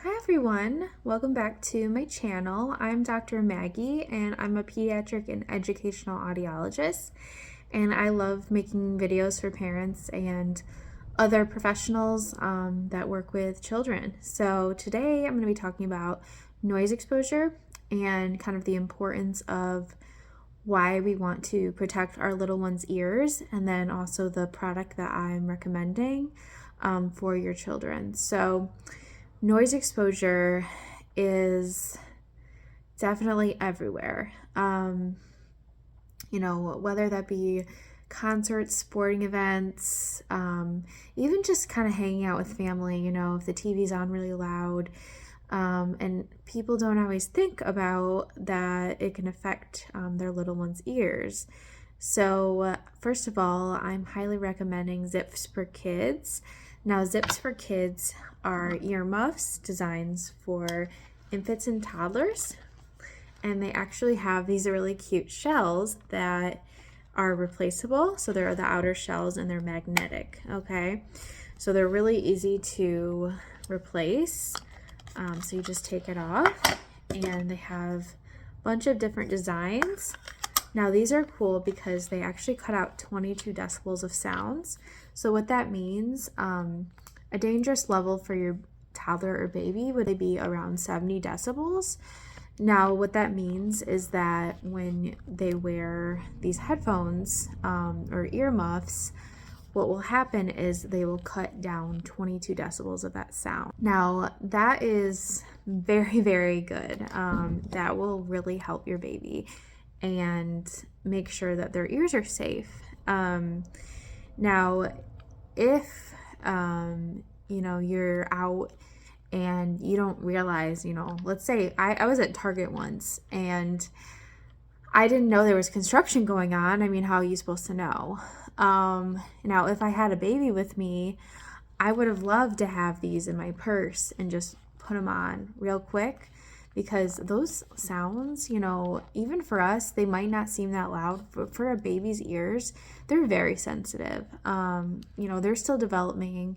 Hi everyone, welcome back to my channel. I'm Dr. Maggie and I'm a pediatric and educational audiologist, and I love making videos for parents and other professionals that work with children. So today I'm going to be talking about noise exposure and kind of the importance of why we want to protect our little ones' ears, and then also the product that I'm recommending for your children. So noise exposure is definitely everywhere. Whether that be concerts, sporting events, even just kind of hanging out with family, if the TV's on really loud. And people don't always think about that it can affect their little one's ears. So first of all, I'm highly recommending Zipz for kids. Now, Zipz for kids are earmuffs designs for infants and toddlers, and they actually have these really cute shells that are replaceable. So there are the outer shells and they're magnetic, okay? So they're really easy to replace. So you just take it off, and they have a bunch of different designs. Now these are cool because they actually cut out 22 decibels of sounds. So what that means, a dangerous level for your toddler or baby would be around 70 decibels. Now what that means is that when they wear these headphones or earmuffs, what will happen is they will cut down 22 decibels of that sound. Now that is very, very good. That will really help your baby and make sure that their ears are safe. Now, if you're out and you don't realize, let's say I was at Target once and I didn't know there was construction going on. I mean, how are you supposed to know? Now, if I had a baby with me, I would have loved to have these in my purse and just put them on real quick, because those sounds, even for us, they might not seem that loud, but for a baby's ears, they're very sensitive. They're still developing,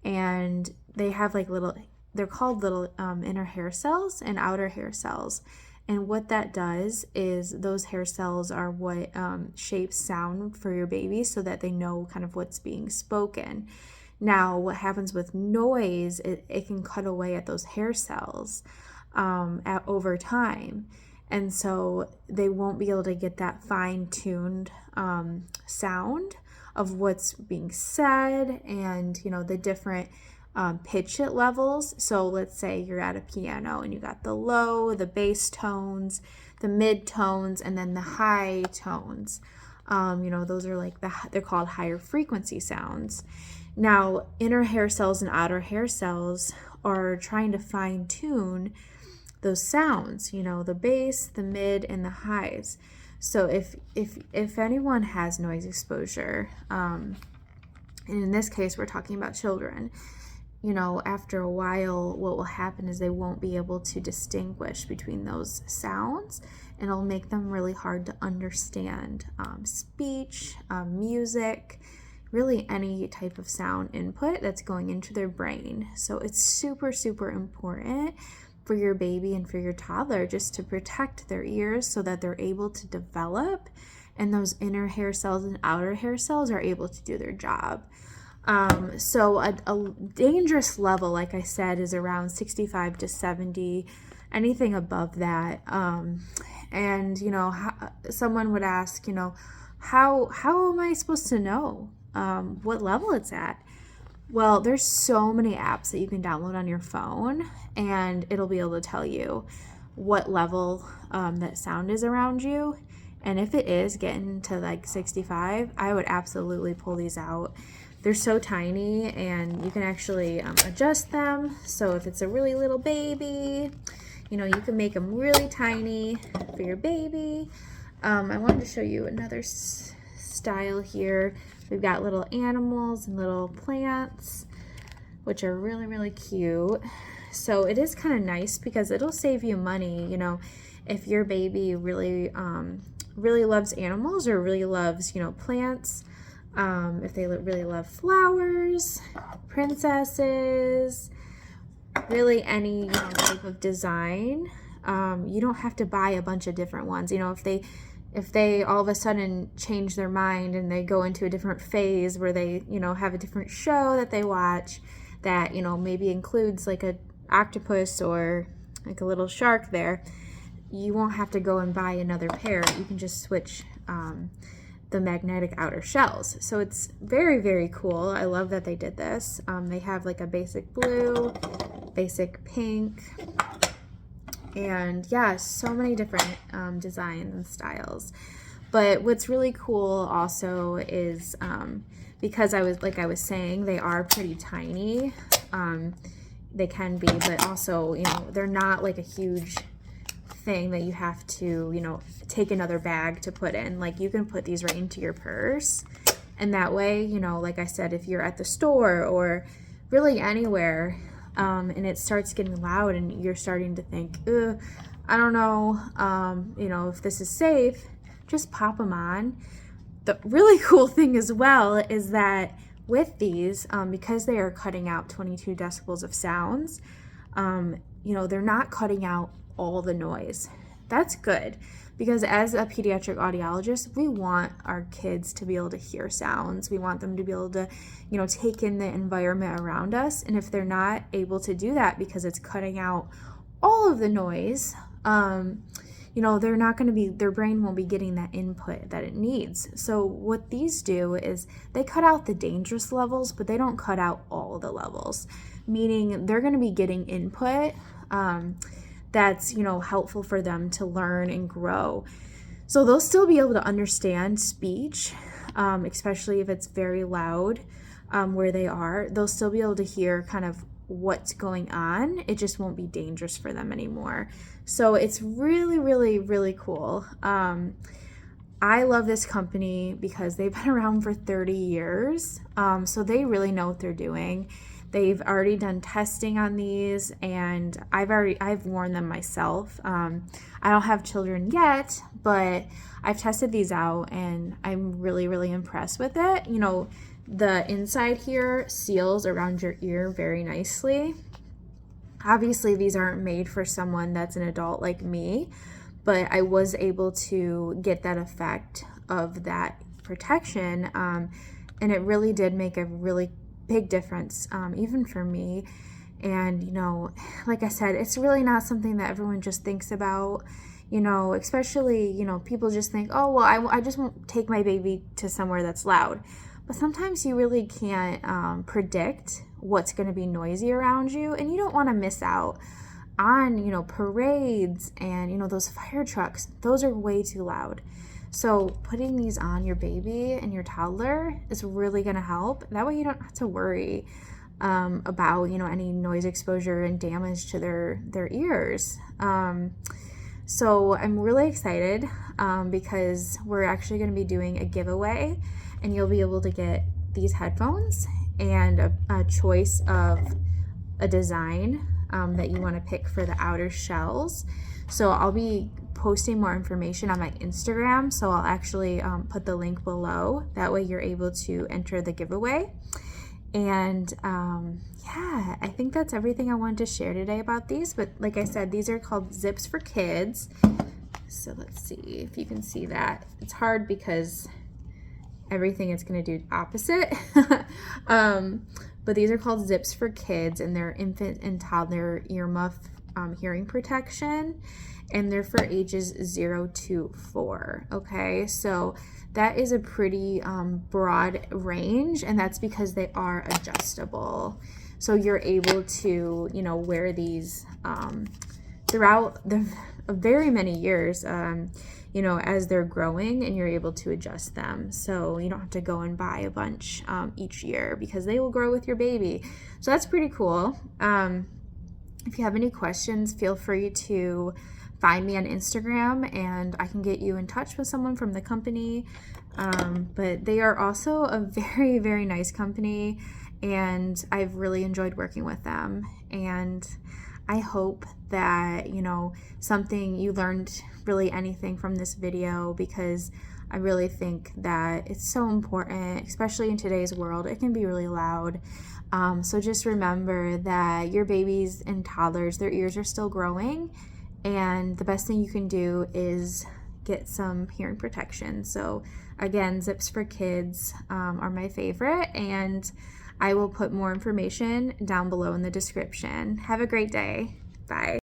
and they have they're called little inner hair cells and outer hair cells. And what that does is those hair cells are what shapes sound for your baby so that they know kind of what's being spoken. Now, what happens with noise, it can cut away at those hair cells over time, and so they won't be able to get that fine-tuned sound of what's being said and the different pitch it levels. So let's say you're at a piano and you got the low, the bass tones, the mid tones, and then the high tones. Those are they're called higher frequency sounds. Now, inner hair cells and outer hair cells are trying to fine tune those sounds, the bass, the mid, and the highs. So if anyone has noise exposure, and in this case we're talking about children, after a while what will happen is they won't be able to distinguish between those sounds, and it'll make them really hard to understand speech, music, really any type of sound input that's going into their brain. So it's super, super important for your baby and for your toddler just to protect their ears so that they're able to develop, and those inner hair cells and outer hair cells are able to do their job. So a dangerous level, like I said, is around 65 to 70, anything above that. And someone would ask, how am I supposed to know what level it's at? Well, there's so many apps that you can download on your phone, and it'll be able to tell you what level that sound is around you. And if it is getting to 65, I would absolutely pull these out. They're so tiny, and you can actually adjust them. So if it's a really little baby, you can make them really tiny for your baby. I wanted to show you another style here. We've got little animals and little plants, which are really, really cute. So it is kind of nice because it'll save you money, if your baby really, really loves animals or really loves, plants. If they really love flowers, princesses, really any, you know, type of design. You don't have to buy a bunch of different ones. You know, if they all of a sudden change their mind and they go into a different phase where they, you know, have a different show that they watch that, you know, maybe includes like a octopus or like a little shark there, you won't have to go and buy another pair. You can just switch the magnetic outer shells. So it's very, very cool. I love that they did this. They have like a basic blue, basic pink, and yeah, so many different designs and styles. But what's really cool also is because I was saying, they are pretty tiny. They can be, but also, you know, they're not like a huge thing that you have to, you know, take another bag to put in. Like, you can put these right into your purse, and that way, you know, like I said, if you're at the store or really anywhere, and it starts getting loud and you're starting to think, I don't know, you know, if this is safe, just pop them on. The really cool thing as well is that with these, because they are cutting out 22 decibels of sounds, you know, they're not cutting out all the noise. That's good, because as a pediatric audiologist, we want our kids to be able to hear sounds. We want them to be able to, you know, take in the environment around us. And if they're not able to do that because it's cutting out all of the noise, you know, they're not going to be, their brain won't be getting that input that it needs. So what these do is they cut out the dangerous levels, but they don't cut out all the levels, meaning they're going to be getting input that's, you know, helpful for them to learn and grow. So they'll still be able to understand speech, especially if it's very loud where they are. They'll still be able to hear kind of what's going on. It just won't be dangerous for them anymore. So it's really, really, really cool. I love this company because they've been around for 30 years. So they really know what they're doing. They've already done testing on these, and I've worn them myself. I don't have children yet, but I've tested these out and I'm really, really impressed with it. You know, the inside here seals around your ear very nicely. Obviously, these aren't made for someone that's an adult like me, but I was able to get that effect of that protection, and it really did make a really big difference, even for me. And, you know, like I said, it's really not something that everyone just thinks about, you know, especially, you know, people just think, oh, well, I just won't take my baby to somewhere that's loud. But sometimes you really can't predict what's going to be noisy around you, and you don't want to miss out on, you know, parades and, you know, those fire trucks. Those are way too loud. So putting these on your baby and your toddler is really going to help. That way you don't have to worry about, you know, any noise exposure and damage to their ears. So I'm really excited because we're actually going to be doing a giveaway, and you'll be able to get these headphones and a choice of a design that you want to pick for the outer shells. So I'll be posting more information on my Instagram, so I'll actually put the link below. That way you're able to enter the giveaway. And yeah, I think that's everything I wanted to share today about these. But like I said, these are called Zipz for kids. So let's see if you can see that. It's hard because everything it's going to do opposite. But these are called Zipz for kids, and they're infant and toddler earmuff hearing protection, and they're for ages 0 to 4. Okay, so that is a pretty broad range, and that's because they are adjustable. So you're able to, you know, wear these throughout the very many years, you know, as they're growing, and you're able to adjust them. So you don't have to go and buy a bunch each year, because they will grow with your baby. So that's pretty cool. If you have any questions, feel free to find me on Instagram, and I can get you in touch with someone from the company. But they are also a very, very nice company, and I've really enjoyed working with them. And I hope that, you know, something you learned, really anything from this video, because I really think that it's so important, especially in today's world. It can be really loud. So just remember that your babies and toddlers, their ears are still growing, and the best thing you can do is get some hearing protection. So again, Zipz for Kids are my favorite, and I will put more information down below in the description. Have a great day. Bye.